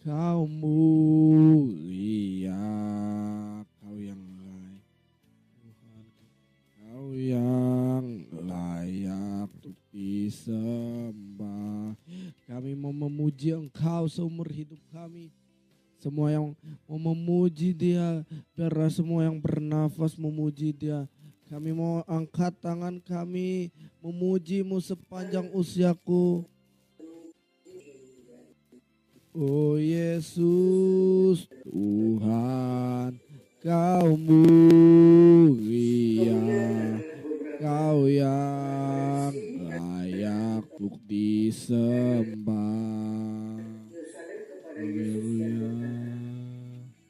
Kau mulia, Kau yang layak, Tuhan, Kau yang layak untuk disembah. Kami mau memuji Engkau seumur hidup kami. Semua yang mau memuji Dia, biarlah semua yang bernafas memuji Dia. Kami mau angkat tangan kami memuji-Mu sepanjang usiaku. Oh Yesus, Tuhan, Kau mulia, Kau yang layak untuk disembah. Haleluya.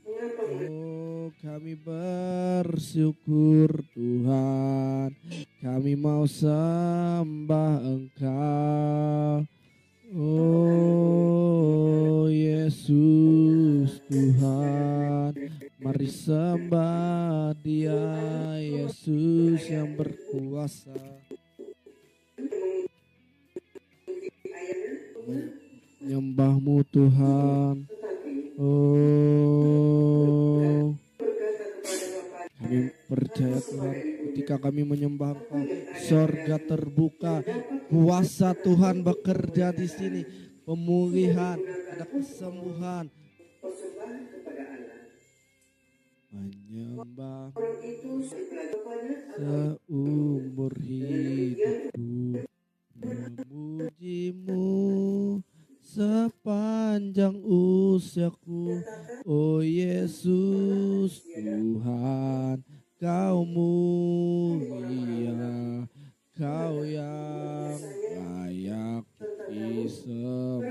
Oh, kami bersyukur Tuhan, kami mau sembah Engkau. Oh Yesus Tuhan, mari sembah Dia, Yesus yang berkuasa. Menyembah-Mu Tuhan. Oh, kami percaya Tuhan, ketika kami menyembah Engkau, sorga terbuka, kuasa Tuhan bekerja di sini, pemulihan, ada kesembuhan. Menyembah seumur hidupku, memuji-Mu sepanjang usiaku. Oh Yesus Tuhan, Kau mulia, Kau yang layak disembah.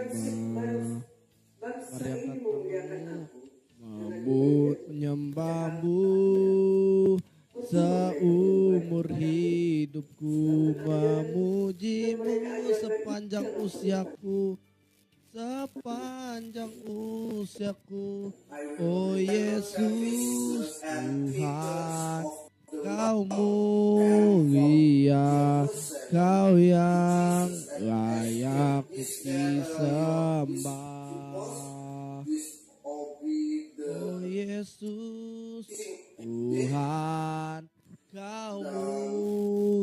Mari angkat tanganmu, menyembah-Mu seumur hidupku, memuji-Mu sepanjang usiaku. Sepanjang usiaku, oh Yesus Tuhan, Kau mulia, Kau yang layak disembah. Oh Yesus Tuhan, Kau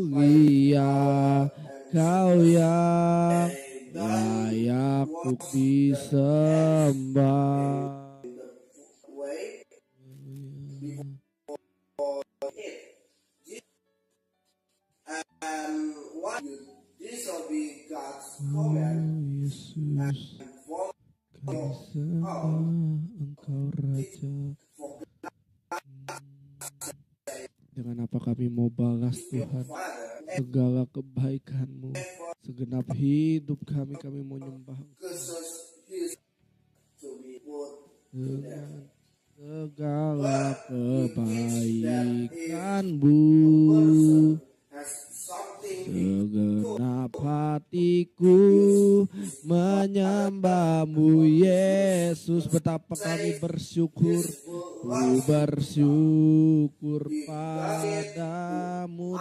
mulia, Kau yang layak untuk disembah. Yesus, kami sembah Engkau Raja. Dengan apa kami mau balas Tuhan segala kebaikan-Mu, segenap hidup kami mau nyembah Engkau. Dengan segala kebaikan-Mu, segenap hatiku menyembah-Mu Yesus. Betapa kami bersyukur, ku bersyukur padamu.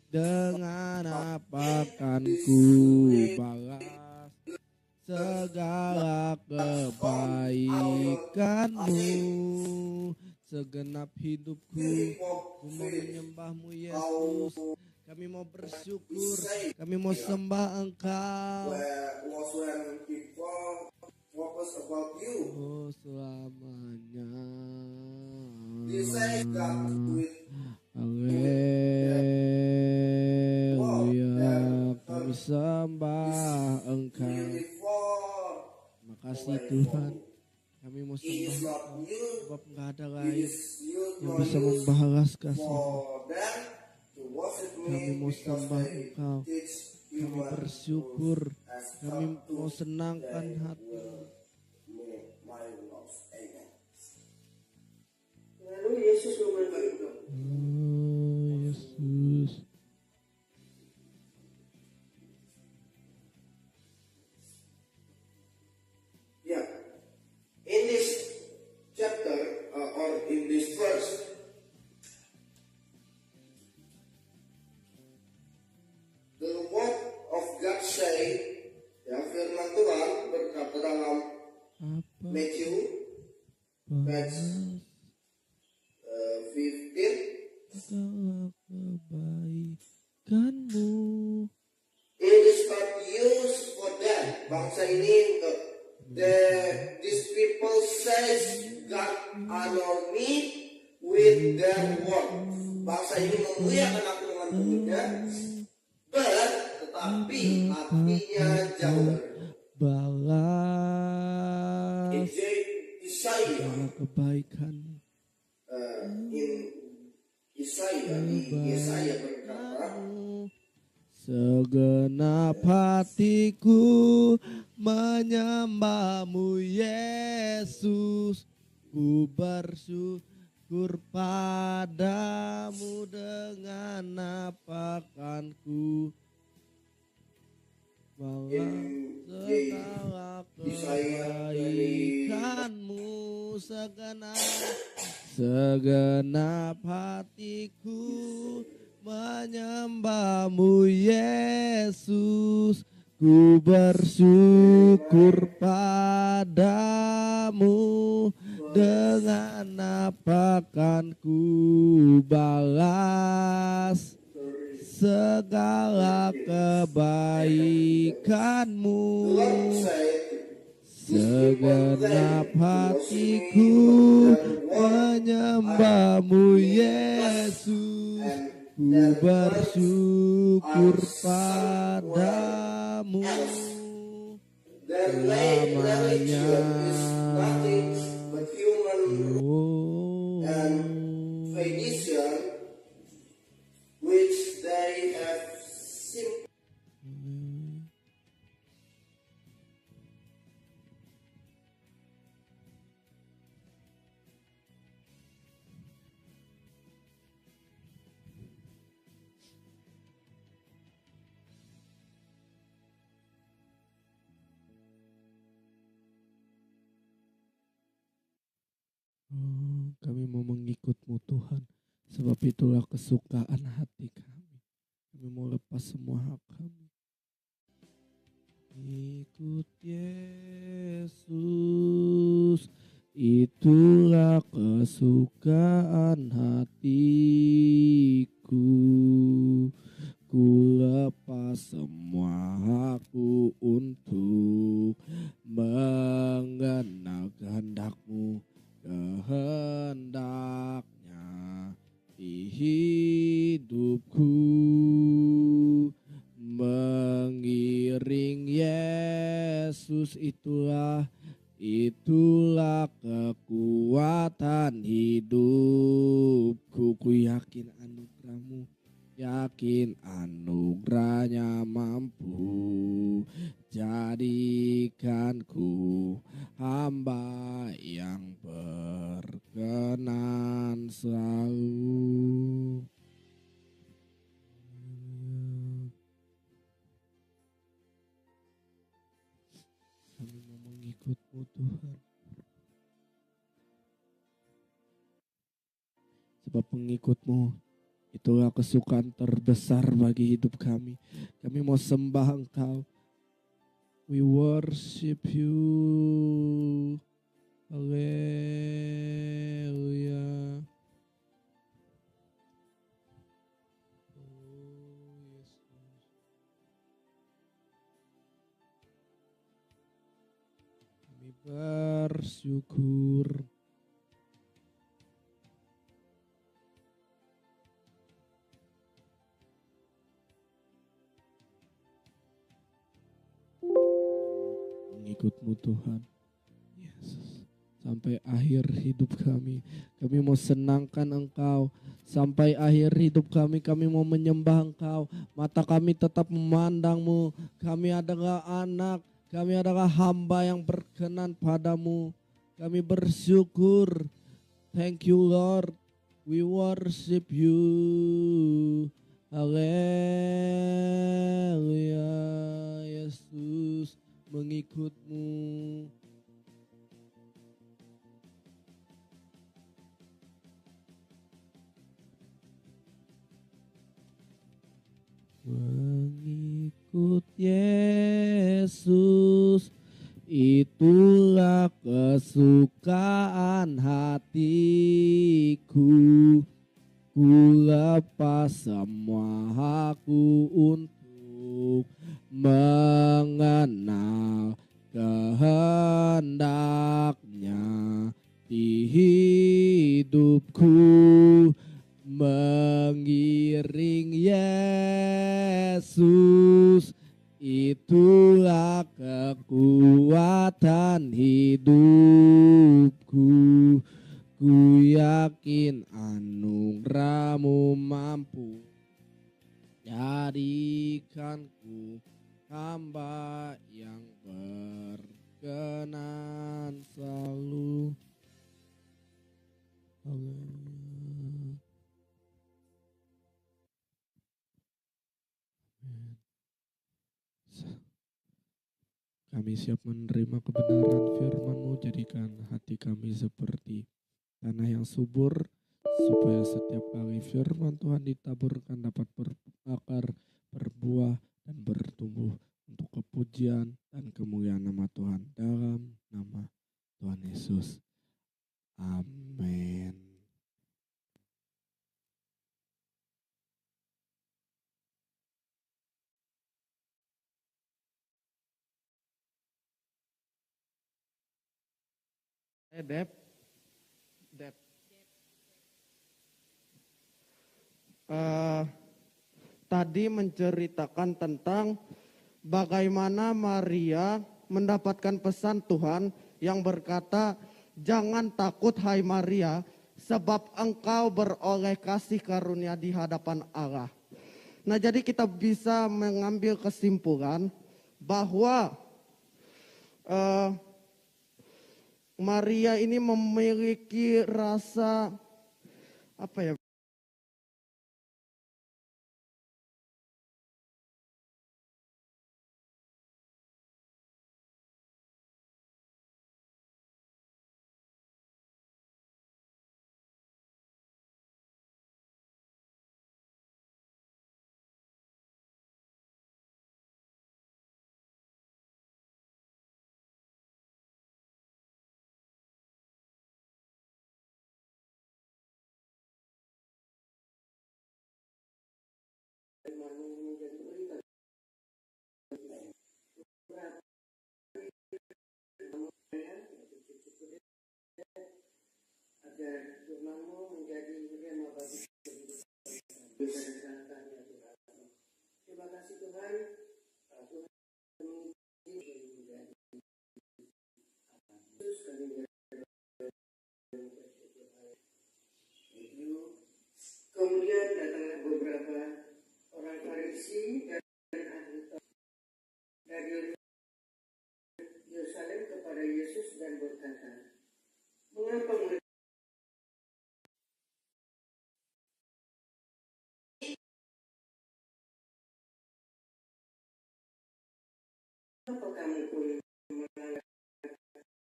Dengan apa kan ku balas segala kebaikan-Mu. Segenap hidupku ku mau menyembah-Mu Yesus. Kami mau bersyukur, kami mau sembah Engkau. Oh selamanya. Haleluya, kami sembah Engkau. Makasih Tuhan, kami mau sembah Engkau, sebab nggak ada lain yang bisa membalas kasih-Mu. Kami mau sembah Engkau, kami bersyukur, kami mau senangkan hati-Mu. Lalu Yesus memandang. Oh Yesus. Yeah. In this chapter or in this verse, the word of God say, ya firman Tuhan berkata dalam bangsa ini these people says God honor me with their word. Bangsa ini memuliakan aku dengan mulutnya, tetapi hatinya jauh. Balas Isaiah kebaikan in Yesaya berkata, segenap hatiku menyembahmu Yesus, ku bersyukur padamu dengan napakanku. Segala kebaikanmu, segenap hatiku menyembahmu Yesus, ku bersyukur padamu dengan napakanku balas segala kebaikanmu. Segenap hatiku menyembahmu Yesus, ku bersyukur padamu selamanya. Which they have kami mau mengikut-Mu Tuhan, sebab itulah kesukaan hati kami. Kami mau lepas semua hak kami. Ikut Yesus, itulah kesukaan hatiku. Ku lepas semua hakku untuk mengenal kehendak-Mu, kehendaknya di hidupku. Mengiring Yesus itulah kekuatan hidupku. Ku yakin anugerah-Mu, yakin anugerahnya mampu jadikanku hamba yang berkenan selalu. Kami mau mengikut-Mu Tuhan, sebab pengikut-Mu itulah kesukaan terbesar bagi hidup kami. Kami mau sembah Engkau. We worship You. Haleluya. Kami bersyukur. Mengikut-Mu Tuhan Yesus sampai akhir hidup kami. Kami mau senangkan Engkau sampai akhir hidup kami. Kami mau menyembah Engkau. Mata kami tetap memandang-Mu. Kami adalah anak, kami adalah hamba yang berkenan padamu. Kami bersyukur. Thank You Lord. We worship You. Haleluya. Yesus, mengikut-Mu. Mengikut Yesus, itulah kesukaan hatiku. Ku lepas semua hakku untuk mengenal itulah kekuatan hidupku. Ku yakin anugerahmu mampu jadikanku hamba yang berkenan selalu. Haleluya. Kami siap menerima kebenaran firman-Mu, jadikan hati kami seperti tanah yang subur, supaya setiap kali firman Tuhan ditaburkan dapat berakar, berbuah, dan bertumbuh untuk kepujian dan kemuliaan nama Tuhan, dalam nama Tuhan Yesus. Amin. Dep. Tadi menceritakan tentang bagaimana Maria mendapatkan pesan Tuhan yang berkata, "Jangan takut hai Maria, sebab engkau beroleh kasih karunia di hadapan Allah." Nah, jadi kita bisa mengambil kesimpulan bahwa Maria ini memiliki rasa apa ya? Agar firman-Mu menjadi rema bagi kehidupan kami, Tuhan. Terima kasih Tuhan. Tuhan Yesus kami kemudian datanglah beberapa orang Farisi dan ahli dari Yerusalem kepada Yesus dan berkata, "Mengapa kamu pun melanggar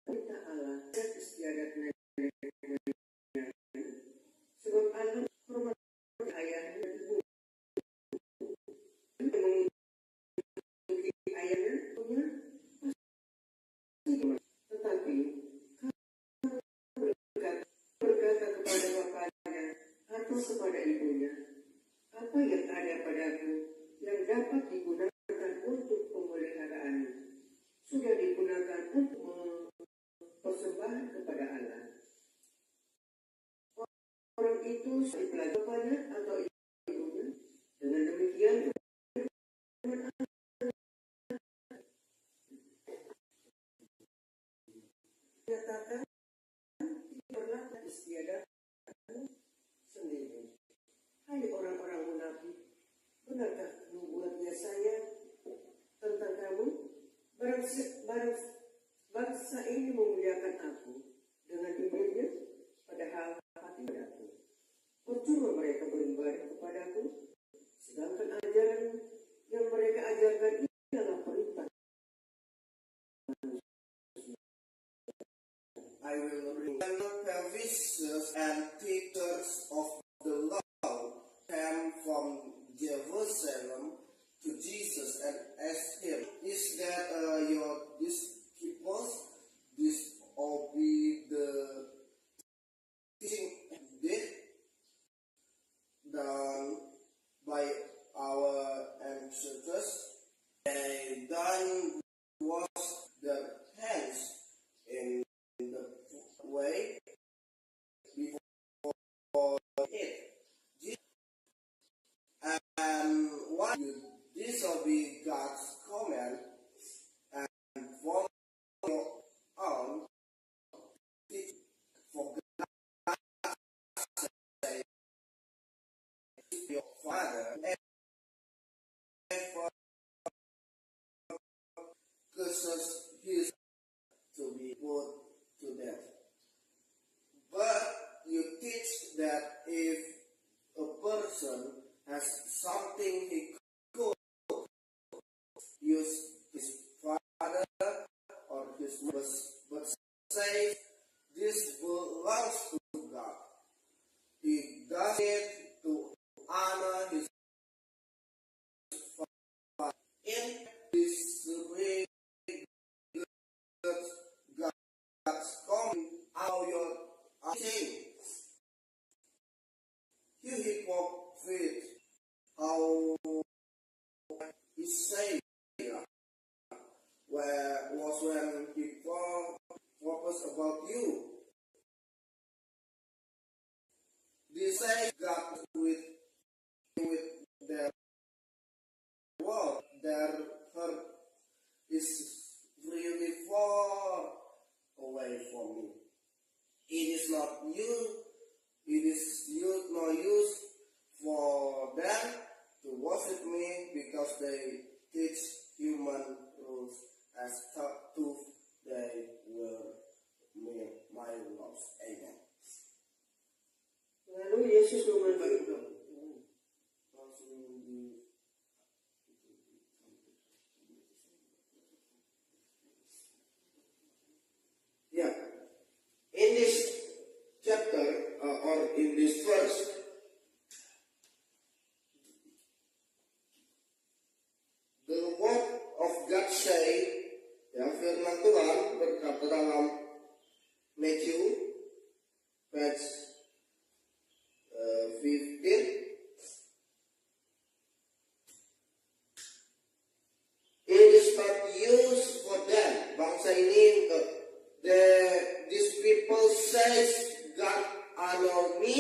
perintah Allah dan istiadat nenek? Sebab Allah hormat ayah dan ibu, mengikuti ayahnya punya, tetapi berkata kepada bapaknya atau kepada ibunya, apa yang ada padaku yang dapat digunakan untuk pemeliharaan sudah digunakan untuk persembahan kepada Allah." Orang itu dipelajari bapaknya atau ibunya. Dengan demikian menyatakan berlaku istiadat sendiri. Hai orang-orang munafik, benarkah nubuat Yesaya tentang kamu? Bangsa ini memuliakan aku dengan ibunya, padahal hati padaku. Percuma mereka beribadah kepadaku, sedangkan ajaran yang mereka ajarkan ialah perintah. I will read. Pharisees and teachers of the law came from Jerusalem to Jesus and asked him, "Is that your disciples disobey the teaching done by our ancestors? They done wash their hands in the way before it. And why you disobey God's command?" causes his to be put to death. But you teach that if a person has something he could use his father or his mother, but say this belongs to God. He does it to honor his father. In this way, God's coming out your saying, you hypocrite, how Isaiah where was when people focus about you. They say God with their word, their heart is really far away from me. It is not you, it is no use for them to worship me because they teach human rules as to they were my laws. Amen. Lalu Yesus memanggil yeah. In this chapter or in this verse, the word of God say, ya firman Tuhan berkata dalam Matthew page 15. It is not used for them. Bangsa ini, these people says God honor me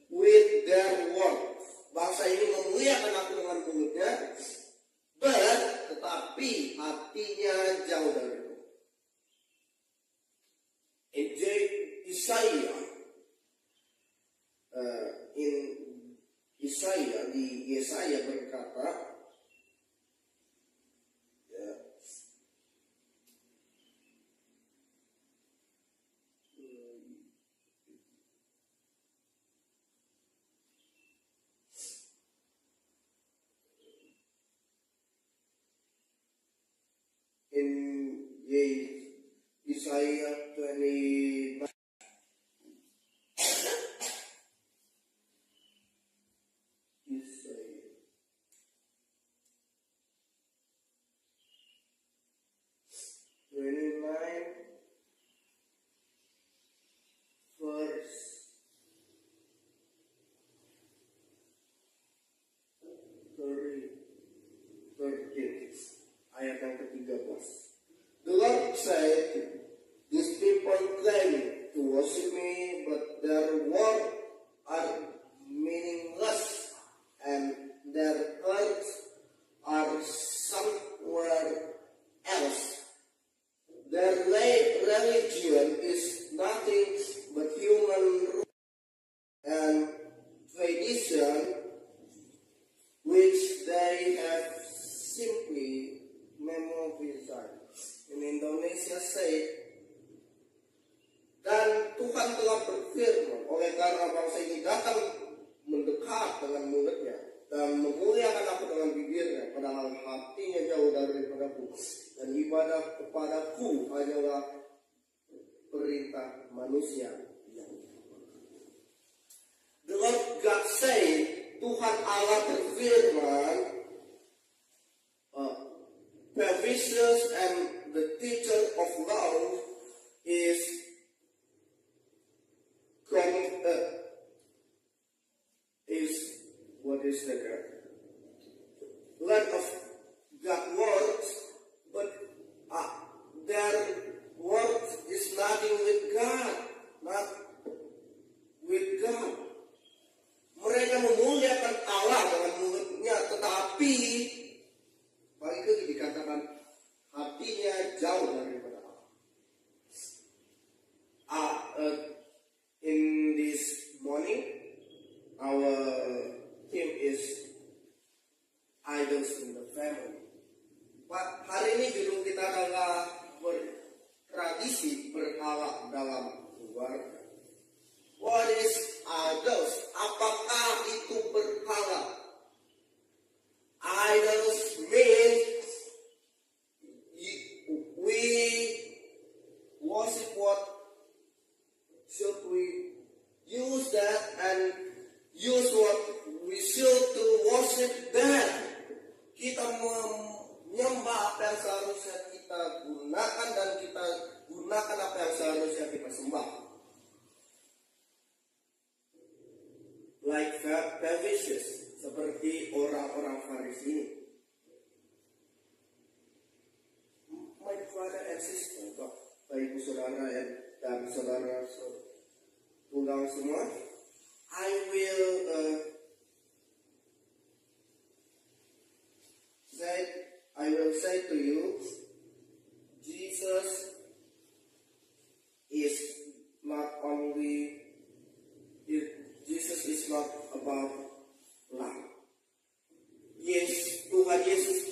with their word. Bangsa ini memuliakan aku dengan mulutnya, tetapi hatinya jauh dari itu. Di Yesaya berkata, ya, in Isaiah 29. Ayat yang ke-13. The Lord said, these people claim to worship me, but their words are meaningless, and their hearts are somewhere else. Their religion is nothing but human rule and tradition, which they have simply memorized. In Indonesia say, dan Tuhan telah berfirman, oleh karena bangsa ini datang mendekat dengan mulutnya dan memuliakan aku dengan bibirnya, padahal hatinya jauh daripadaku, dan ibadah kepadaku hanyalah perintah manusia. The Lord God said, Tuhan Allah berfirman, Pharisees and the teacher of law is what is the word of God words, but their word is nothing with God, not with God. Mereka memuliakan Allah dengan mulutnya, tetapi balik lagi dikatakan hatinya jauh daripada Allah. In this morning, our theme is idols in the family. Hari ini judul kita kita adalah bertradisi berhala dalam keluarga. What is idols? Apakah itu berhala? Idols means we worship what should we use that and use what we should to worship that. Kita menyembah apa yang seharusnya kita gunakan dan kita gunakan apa yang seharusnya kita sembah. Like Pharisees, seperti orang-orang Farisi ini. My father and sister, Bapak Ibu Saudara dan saudara tunggal semua, I will say to you, Jesus is not about love. Yes, Tuhan Yesus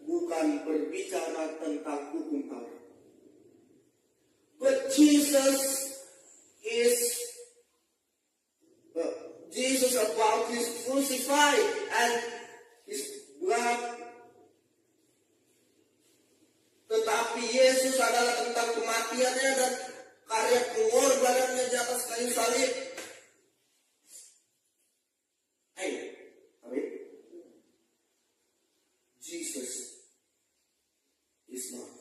bukan berbicara tentang hukum Taurat. But Jesus about his crucified and his blood. Tetapi Yesus adalah tentang kematiannya dan karya pengorbanannya di atas kayu salib. Amin. Jesus is not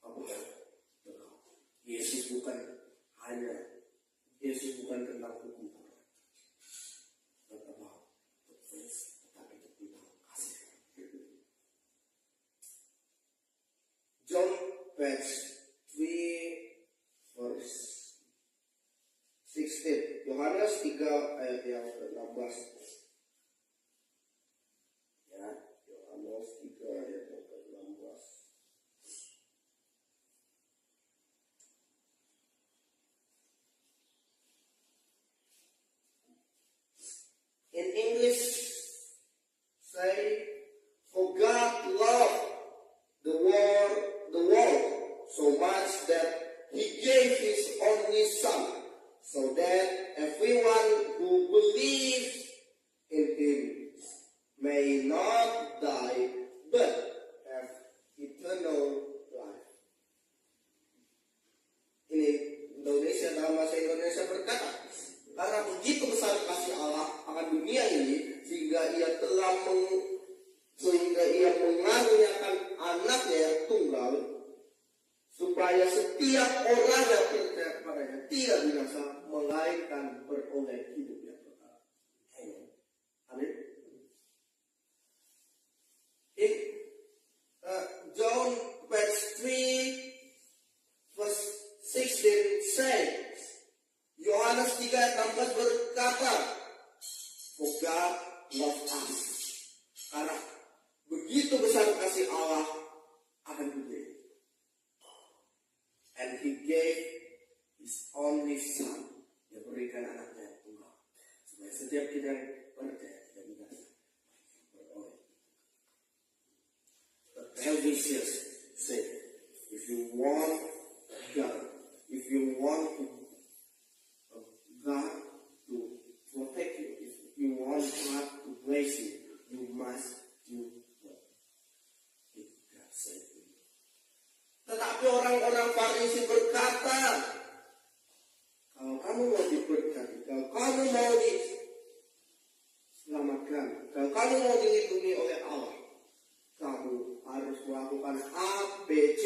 about the law. Yesus bukan tentang hukum Taurat. But about the grace, tetapi tentang kasih. John verse 3 verse 16. Yohanes 3 ayat yang ke-16. Ya, Yohanes 3 ayat yang ke-16. In English, say, for God loved the world so much that he gave his only son, so that everyone who believes in him may not die but have eternal life. Ini Indonesia, dalam bahasa Indonesia berkata, karena begitu besar kasih Allah akan dunia ini sehingga ia mengaruniakan anaknya yang tunggal supaya setiap orang yang percaya kepadanya tidak binasa melainkan beroleh hidup yang kekal. Amin. In John verse 3 verse 16 says, Yohanes 3 ayat 16 berkata, for God loved us. Karena begitu besar kasih Allah akan dunia. And he gave his only son. Dia berikan anaknya yang tunggal. Supaya setiap kita yang percaya tidak binasa. Beroleh. The Helvetians say, if you want God to protect you, if you want God to bless you, you must do what God said to you. Tetapi orang-orang Farisi berkata, kalau kamu mau diberkati, kalau kamu mau diselamatkan, kalau kamu mau dilindungi oleh Allah, kamu harus melakukan A, B, C.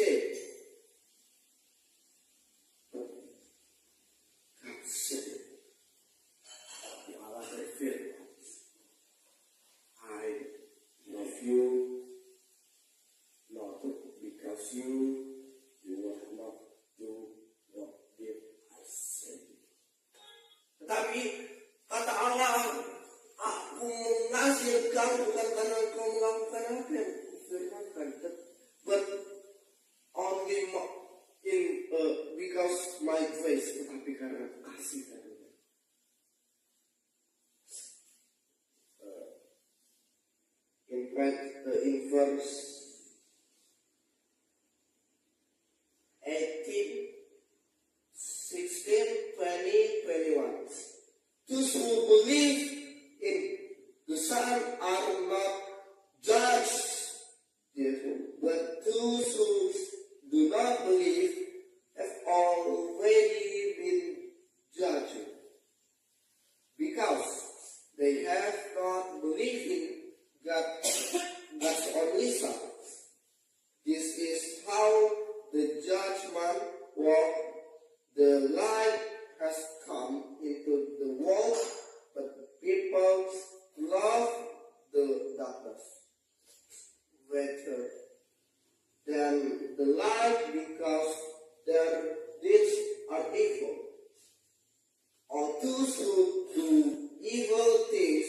Tetapi kata Allah, aku mengasihi kamu bukan karena kau melakukan apa yang kufirmankan, but only because my grace, tetapi karena kasih karunia. In verse Indonesia. This is how the judgment works. The light has come into the world, but people love the darkness better than the light because their deeds are evil. All those who do evil things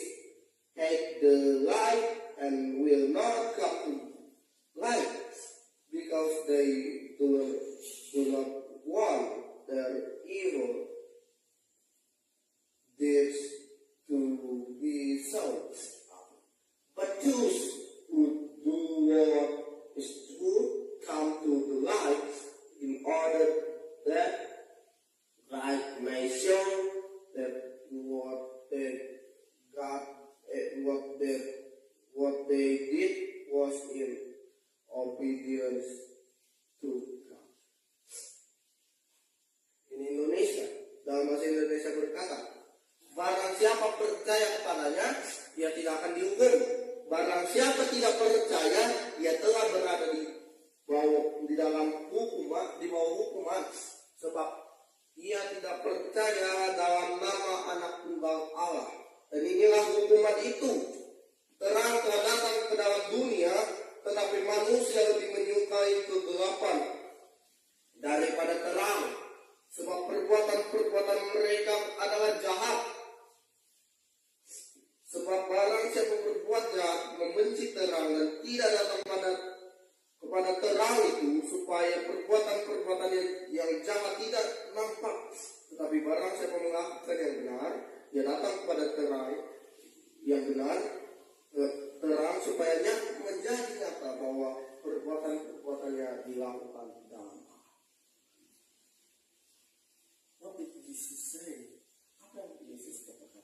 hate the light and will not come to light because they do not want their evil deeds to be so. But those who do what is true come to the light in order that light may show that what they did was in obedience to God. In Indonesia, dalam bahasa Indonesia berkata, barang siapa percaya kepadanya, ia tidak akan dihukum. Barang siapa tidak percaya, ia telah berada di dalam hukuman, di bawah hukuman, sebab ia tidak percaya dalam nama Anak Tunggal Allah. Dan inilah hukuman itu. Terang telah datang ke dalam dunia, tetapi manusia lebih menyukai kegelapan daripada terang, sebab perbuatan-perbuatan mereka adalah jahat. Sebab barang siapa berbuat jahat membenci terang dan tidak datang kepada terang itu, supaya perbuatan-perbuatan yang jahat tidak nampak. Tetapi barang siapa melakukan yang benar, ia datang kepada terang yang benar, terang supaya menjadi nyata bahwa perbuatan-perbuatannya dilakukan dalam Allah. What did Jesus say? Apa yang Yesus katakan?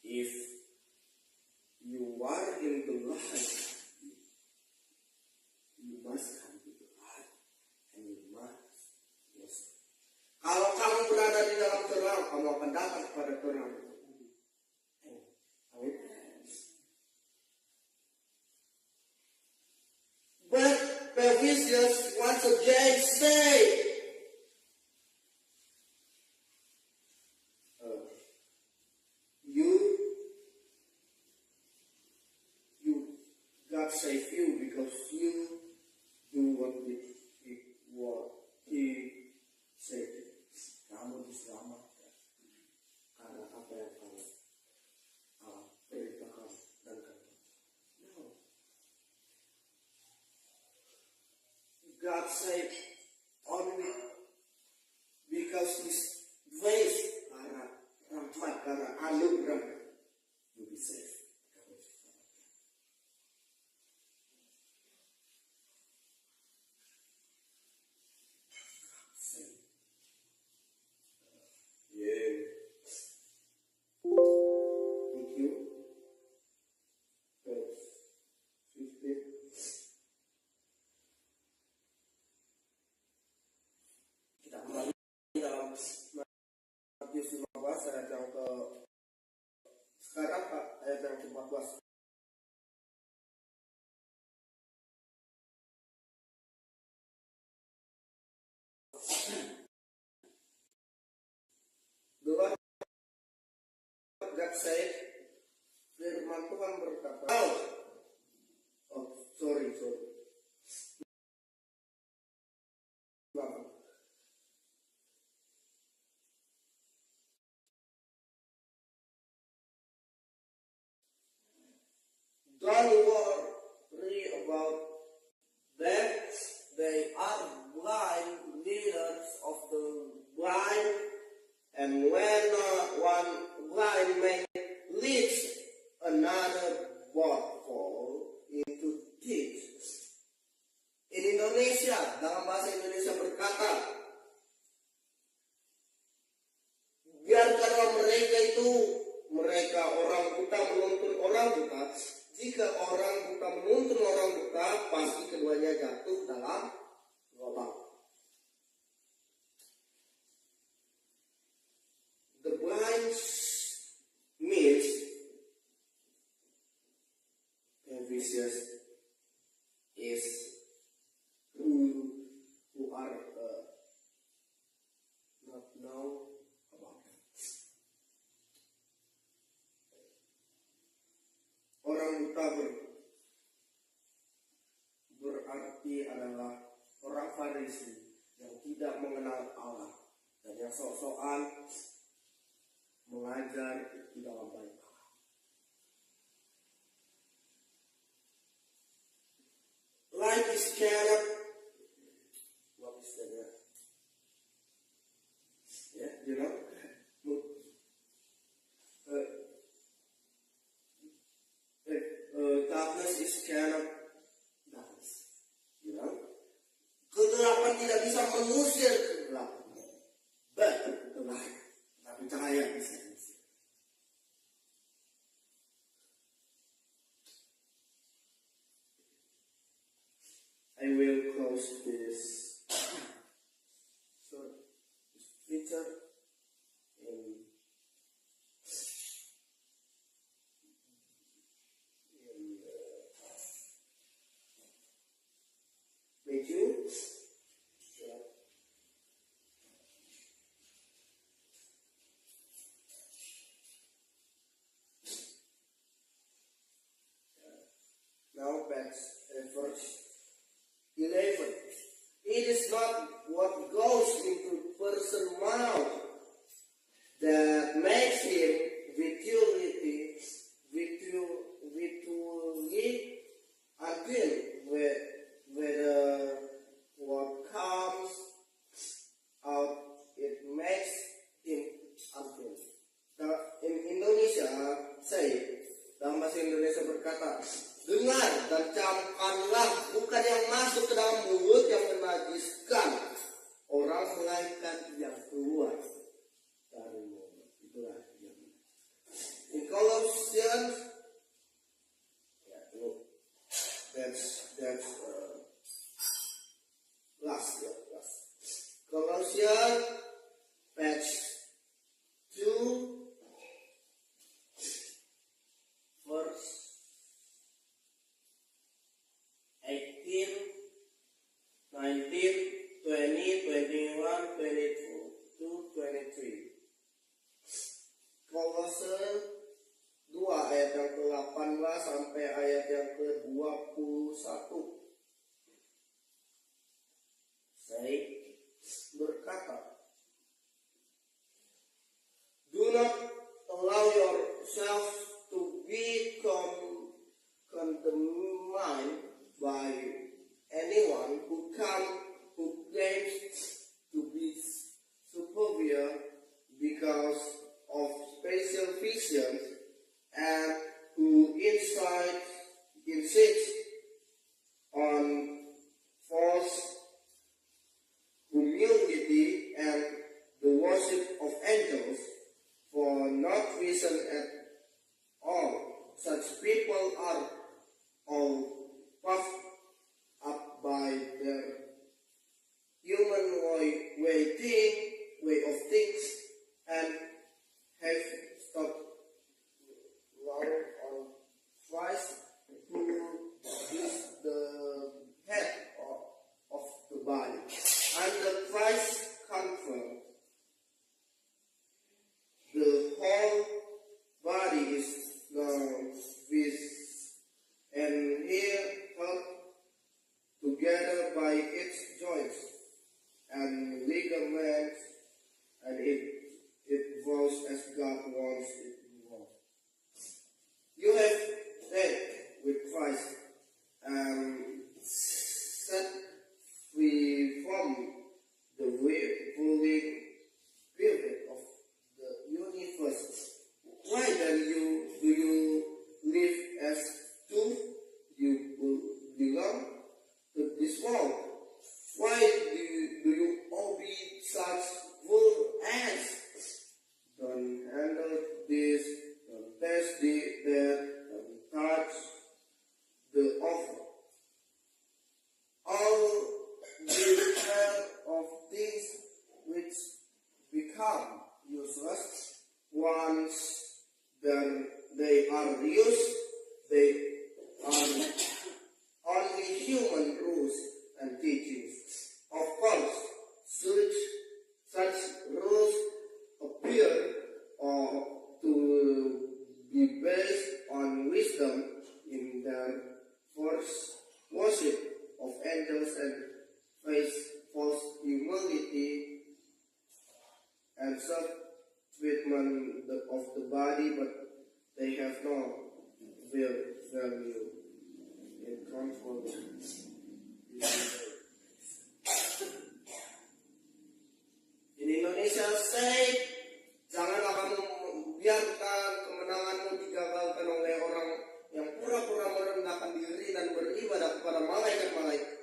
If you are in the light, you must come to the light, and you must listen. Kalau kamu berada di dalam terang, kamu akan datang kepada terang. But Pavicius once again said, God save you because you do what he said. Kamu diselamatkan karena apa yang kamu perintahkan dan katakan. No. God saved only because His grace, karena rahmat, karena anugerah, you be saved. Matius 15 ayat yang ke sekarang ayat yang ke-14. The Lord God said, firman Tuhan berkata, sorry. Don't worry about them. They are blind leaders of the blind, and when one blind man leads another fall into ditch. In Indonesia, dalam bahasa Indonesia berkata, biarkanlah mereka orang buta menuntun orang buta. Jika orang buta menuntun orang buta, pasti keduanya jatuh dalam lubang. The blind means vicious seperti adalah orang Farisi yang tidak mengenal Allah dan yang sok-sokan mengajar di dalam bait Allah. Life is cannot, what is that? Yeah, you know, darkness is cannot darkness. You know, kegelapan tidak bisa mengusir kegelapan. But the light, tapi cahaya bisa. I will close this picture in Matthew. Now back verse 11. It is not what goes into person's mouth that makes him vitulity until whether what comes out it makes him until. In Indonesia say, dalam bahasa Indonesia berkata, dengar dan camkanlah bukan yang masuk ke dalam mulut yang menajiskan orang, melainkan yang keluar dari mulut. Itulah yang in Colossians, that's last. Colossians page 2 verse 18, 19, 20, 21, 22, 23. Kolose 2 ayat yang ke-18 sampai ayat yang ke-21. Saya berkata, do not allow yourself to be condemned by anyone who claims to be superior because of special visions and who insists on false humility and the worship of angels for no reason at all. Such people are all puffed up by their human way of things and have stopped love on Christ, who is the head of the body. And the Christ confirmed the whole body is with and here held together by its joints and ligaments, and it was as God wants it to was. You have died with Christ and set free from the ruling period of the universe. Why then do you live as though you belong to this world? Why do you obey such ends? Don't handle this, don't taste that, don't touch the offer. All beware of things which become useless. Once then they are used, they are only human rules and teachings. Of course, such rules appear to be based on wisdom in their first worship of angels and face false humility and self-treatment of the body, but they have no value in comfort. In Indonesia say, janganlah kamu biarkan kemenanganmu digagalkan oleh orang yang pura-pura merendahkan diri dan beribadah kepada malaikat-malaikat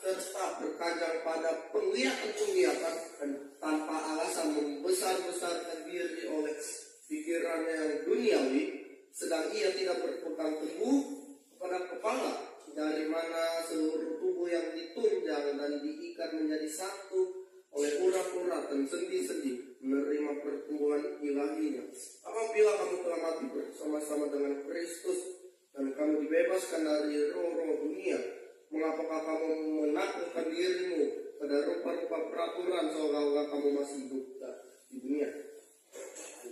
serta berkajang pada penglihatan-penglihatan dan tanpa alasan membesar-besarkan diri oleh pikirannya yang duniawi, sedang ia tidak berpegang teguh kepada kepala, dari mana seluruh tubuh yang ditunjang dan diikat menjadi satu oleh urat-urat dan sendi-sendi menerima pertumbuhan ilahinya. Apabila kamu telah mati bersama-sama dengan Kristus dan kamu dibebaskan dari roh-roh dunia, mengapakah kamu menaklukkan dirimu pada rupa-rupa peraturan seolah-olah kamu masih hidup di dunia?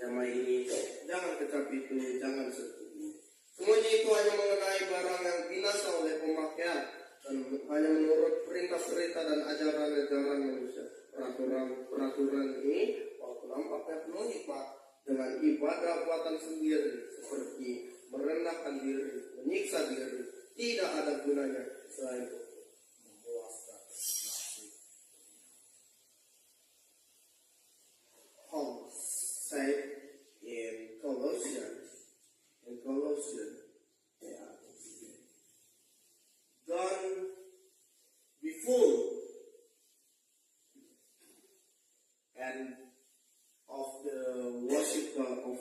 Damai ini, jangan kecap itu, jangan sentuh ini. Semuanya itu hanya mengenai barang yang binasa oleh pemakaian dan hanya menurut perintah-perintah dan ajaran-ajaran manusia. Peraturan ini walaupun nampaknya penuh hikmat, dengan ibadah buatan sendiri seperti merendahkan diri, menyiksa diri, tidak ada gunanya selain memuaskan nafsu. Paul said in Colossians, don't be fooled and of the worshiper of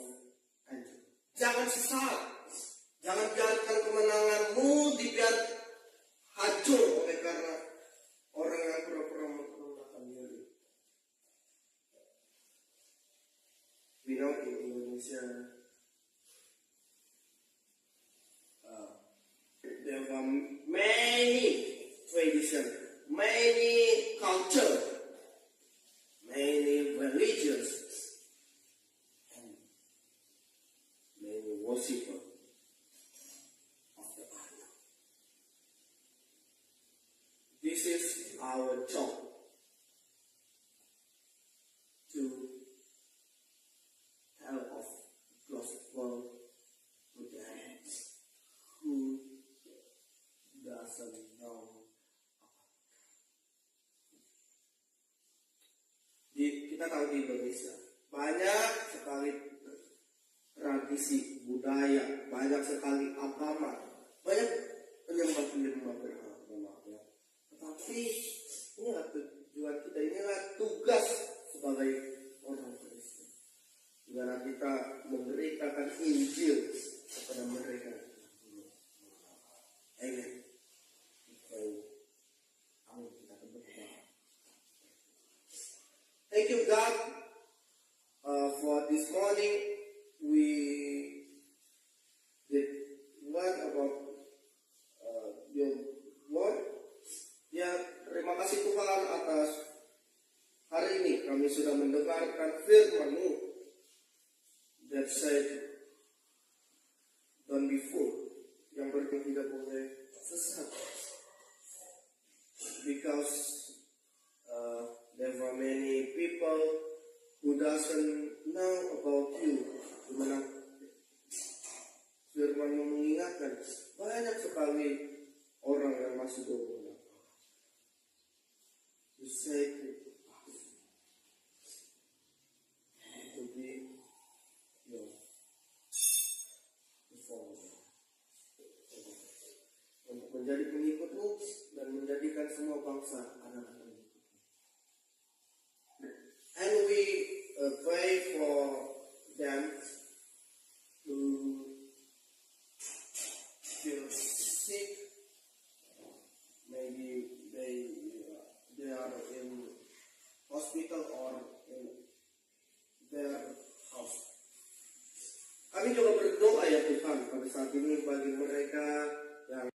angel. Jangan sesat, jangan biarkan kemenanganmu dibiar hancur oleh karena orang yang pura-pura merendahkan diri. We know in Indonesia there are many traditions, many culture, many religions, and many worshippers of the idol. This is our job to tell of gospel to them who doesn't know. Kita tahu di Indonesia banyak sekali tradisi budaya, banyak sekali agama, banyak penyembah berhala, ya. Tetapi inilah tujuan kita, inilah tugas sebagai orang Kristen. Dimana kita memberitakan Injil kepada mereka. Amen. Thank you, God, for this morning. We did learn about your word. Ya, terima kasih Tuhan atas hari ini kami sudah mendengarkan firman-Mu that said, don't be fooled, yang berarti tidak boleh sesat. Because there are many people who doesn't know about you. Dimana firman mengingatkan banyak sekali orang yang masih berguna. You say to be your follower, untuk menjadi pengikutmu dan menjadikan semua bangsa anak-anak. And we pray for them who feel sick. Maybe they are in hospital or in their house. Kami juga berdoa ya Tuhan pada saat ini bagi mereka yang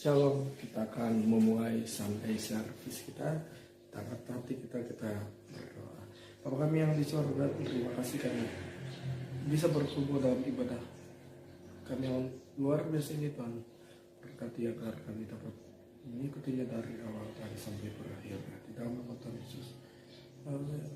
Shalom, kita akan memulai Sunday service kita. Kita angkat hati kita berdoa. Bapa kami yang di surga, terima kasih kami bisa berkumpul dalam ibadah kami yang luar biasa ini Tuhan. Berkati agar kami dapat mengikutinya dari awal tadi sampai berakhir. Di dalam nama Tuhan Yesus. Amin.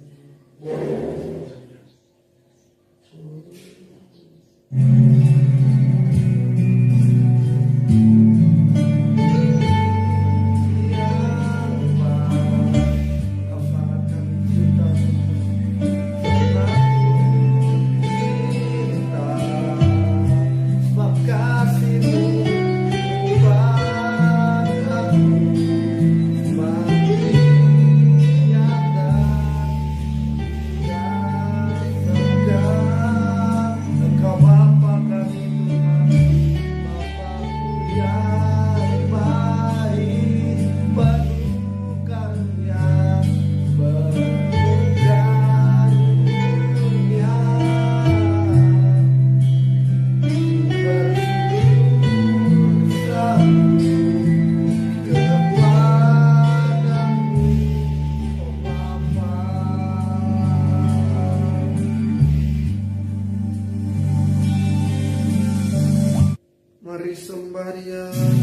Mari sembah Dia.